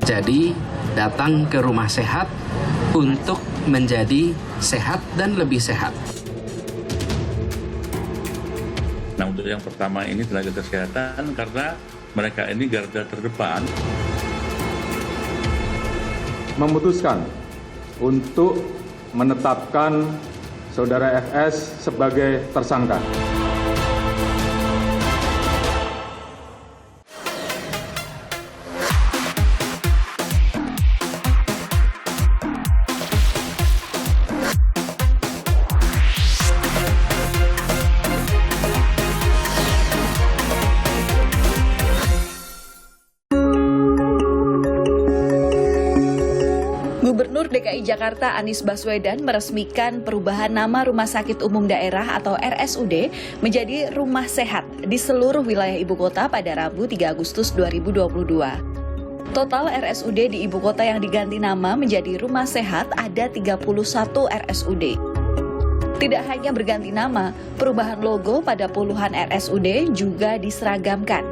Jadi, datang ke rumah sehat untuk menjadi sehat dan lebih sehat. Nah, untuk yang pertama ini tenaga kesehatan, karena mereka ini garda terdepan. Memutuskan untuk menetapkan Saudara FS sebagai tersangka. Gubernur DKI Jakarta Anies Baswedan meresmikan perubahan nama Rumah Sakit Umum Daerah atau RSUD menjadi Rumah Sehat di seluruh wilayah ibu kota pada Rabu 3 Agustus 2022. Total RSUD di ibu kota yang diganti nama menjadi Rumah Sehat ada 31 RSUD. Tidak hanya berganti nama, perubahan logo pada puluhan RSUD juga diseragamkan.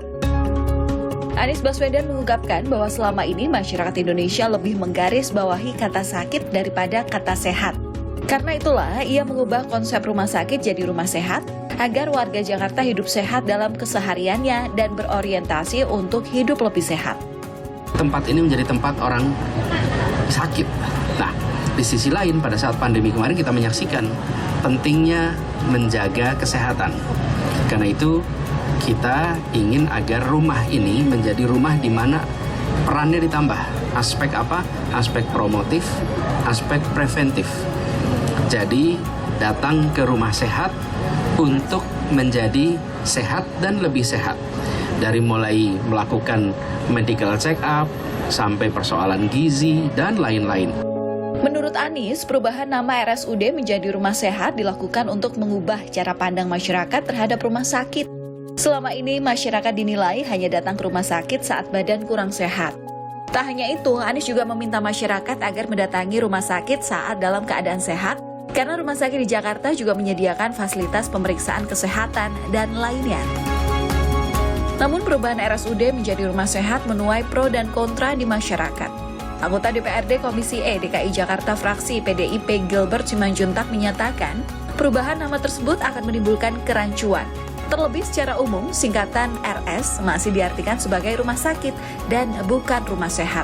Anies Baswedan mengungkapkan bahwa selama ini masyarakat Indonesia lebih menggarisbawahi kata sakit daripada kata sehat. Karena itulah, ia mengubah konsep rumah sakit jadi rumah sehat agar warga Jakarta hidup sehat dalam kesehariannya dan berorientasi untuk hidup lebih sehat. Tempat ini menjadi tempat orang sakit. Nah, di sisi lain pada saat pandemi kemarin kita menyaksikan pentingnya menjaga kesehatan. Karena itu, kita ingin agar rumah ini menjadi rumah di mana perannya ditambah. Aspek apa? Aspek promotif, aspek preventif. Jadi, datang ke rumah sehat untuk menjadi sehat dan lebih sehat. Dari mulai melakukan medical check-up, sampai persoalan gizi, dan lain-lain. Menurut Anies, perubahan nama RSUD menjadi rumah sehat dilakukan untuk mengubah cara pandang masyarakat terhadap rumah sakit. Selama ini, masyarakat dinilai hanya datang ke rumah sakit saat badan kurang sehat. Tak hanya itu, Anies juga meminta masyarakat agar mendatangi rumah sakit saat dalam keadaan sehat, karena rumah sakit di Jakarta juga menyediakan fasilitas pemeriksaan kesehatan dan lainnya. Namun perubahan RSUD menjadi rumah sehat menuai pro dan kontra di masyarakat. Anggota DPRD Komisi E DKI Jakarta fraksi PDIP Gilbert Simanjuntak menyatakan, perubahan nama tersebut akan menimbulkan kerancuan. Terlebih secara umum, singkatan RS masih diartikan sebagai rumah sakit dan bukan rumah sehat.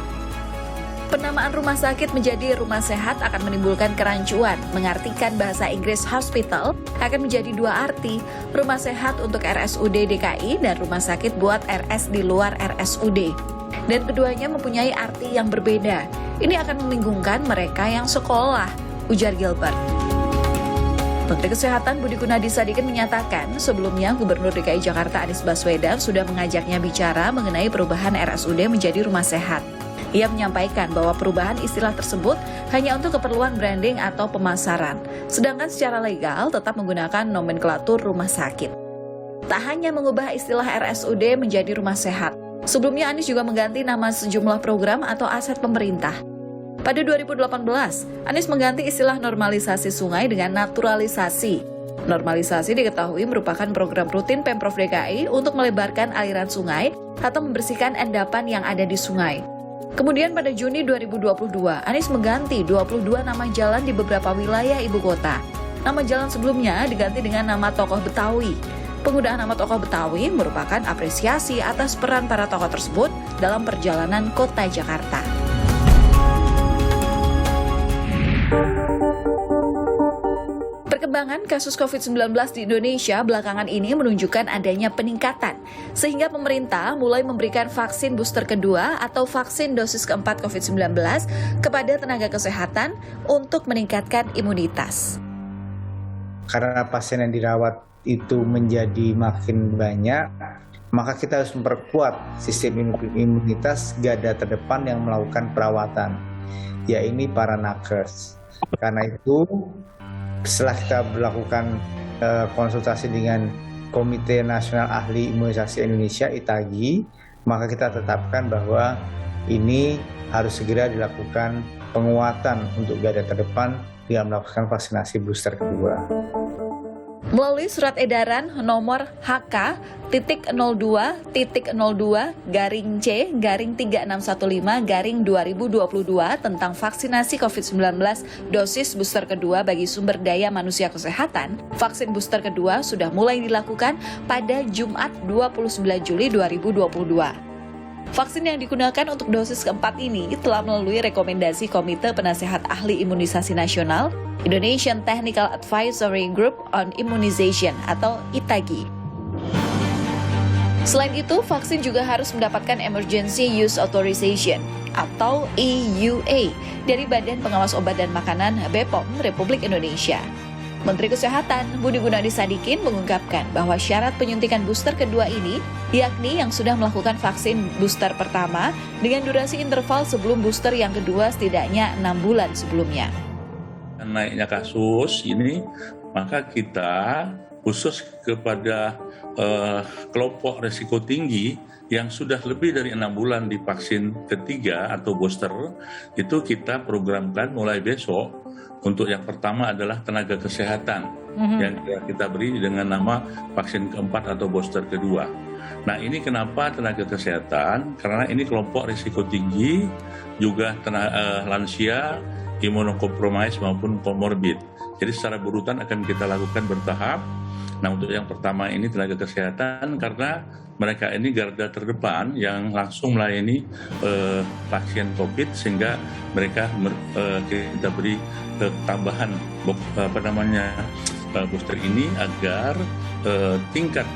Penamaan rumah sakit menjadi rumah sehat akan menimbulkan kerancuan, mengartikan bahasa Inggris hospital akan menjadi dua arti, rumah sehat untuk RSUD DKI dan rumah sakit buat RS di luar RSUD. Dan keduanya mempunyai arti yang berbeda. Ini akan membingungkan mereka yang sekolah, ujar Gilbert. Menteri Kesehatan Budi Gunadi Sadikin menyatakan sebelumnya Gubernur DKI Jakarta Anies Baswedan sudah mengajaknya bicara mengenai perubahan RSUD menjadi rumah sehat. Ia menyampaikan bahwa perubahan istilah tersebut hanya untuk keperluan branding atau pemasaran, sedangkan secara legal tetap menggunakan nomenklatur rumah sakit. Tak hanya mengubah istilah RSUD menjadi rumah sehat, sebelumnya Anies juga mengganti nama sejumlah program atau aset pemerintah. Pada 2018, Anies mengganti istilah normalisasi sungai dengan naturalisasi. Normalisasi diketahui merupakan program rutin Pemprov DKI untuk melebarkan aliran sungai atau membersihkan endapan yang ada di sungai. Kemudian pada Juni 2022, Anies mengganti 22 nama jalan di beberapa wilayah ibu kota. Nama jalan sebelumnya diganti dengan nama tokoh Betawi. Penggunaan nama tokoh Betawi merupakan apresiasi atas peran para tokoh tersebut dalam perjalanan kota Jakarta. Perkembangan kasus COVID-19 di Indonesia belakangan ini menunjukkan adanya peningkatan, sehingga pemerintah mulai memberikan vaksin booster kedua atau vaksin dosis keempat COVID-19 kepada tenaga kesehatan untuk meningkatkan imunitas. Karena pasien yang dirawat itu menjadi makin banyak, maka kita harus memperkuat sistem imunitas garda terdepan yang melakukan perawatan, yaitu para nakes. Karena itu, setelah kita melakukan konsultasi dengan Komite Nasional Ahli Imunisasi Indonesia (ITAGI), maka kita tetapkan bahwa ini harus segera dilakukan penguatan untuk garda terdepan dengan melakukan vaksinasi booster kedua. Melalui surat edaran nomor HK.02-C-36115-2022 tentang vaksinasi COVID-19 dosis booster kedua bagi sumber daya manusia kesehatan, vaksin booster kedua sudah mulai dilakukan pada Jumat 29 Juli 2022. Vaksin yang digunakan untuk dosis keempat ini telah melalui rekomendasi Komite Penasehat Ahli Imunisasi Nasional, Indonesian Technical Advisory Group on Immunization atau ITAGI. Selain itu, vaksin juga harus mendapatkan Emergency Use Authorization atau EUA dari Badan Pengawas Obat dan Makanan BPOM Republik Indonesia. Menteri Kesehatan Budi Gunadi Sadikin mengungkapkan bahwa syarat penyuntikan booster kedua ini yakni yang sudah melakukan vaksin booster pertama dengan durasi interval sebelum booster yang kedua setidaknya 6 bulan sebelumnya. Naiknya kasus ini, maka kita khusus kepada kelompok risiko tinggi yang sudah lebih dari 6 bulan di vaksin ketiga atau booster, itu kita programkan mulai besok. Untuk yang pertama adalah tenaga kesehatan yang kita beri dengan nama vaksin keempat atau booster kedua. Nah, ini kenapa tenaga kesehatan? Karena ini kelompok risiko tinggi, juga lansia, imunokompromis maupun komorbid. Jadi secara berurutan akan kita lakukan bertahap. Nah, untuk yang pertama ini tenaga kesehatan karena mereka ini garda terdepan yang langsung melayani pasien COVID sehingga mereka kita beri tambahan booster ini agar tingkat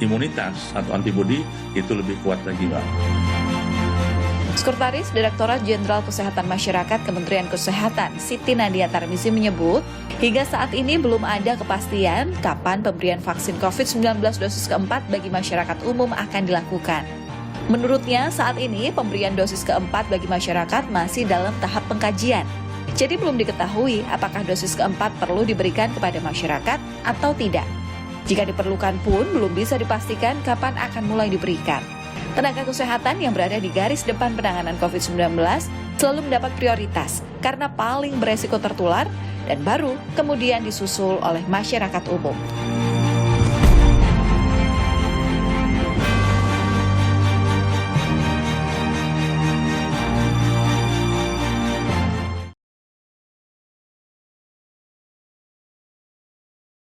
imunitas atau antibodi itu lebih kuat lagi, Mbak. Sekretaris Direktorat Jenderal Kesehatan Masyarakat Kementerian Kesehatan Siti Nadia Tarmizi menyebut, hingga saat ini belum ada kepastian kapan pemberian vaksin COVID-19 dosis keempat bagi masyarakat umum akan dilakukan. Menurutnya, saat ini pemberian dosis keempat bagi masyarakat masih dalam tahap pengkajian. Jadi belum diketahui apakah dosis keempat perlu diberikan kepada masyarakat atau tidak. Jika diperlukan pun belum bisa dipastikan kapan akan mulai diberikan. Tenaga kesehatan yang berada di garis depan penanganan COVID-19 selalu mendapat prioritas karena paling beresiko tertular dan baru kemudian disusul oleh masyarakat umum.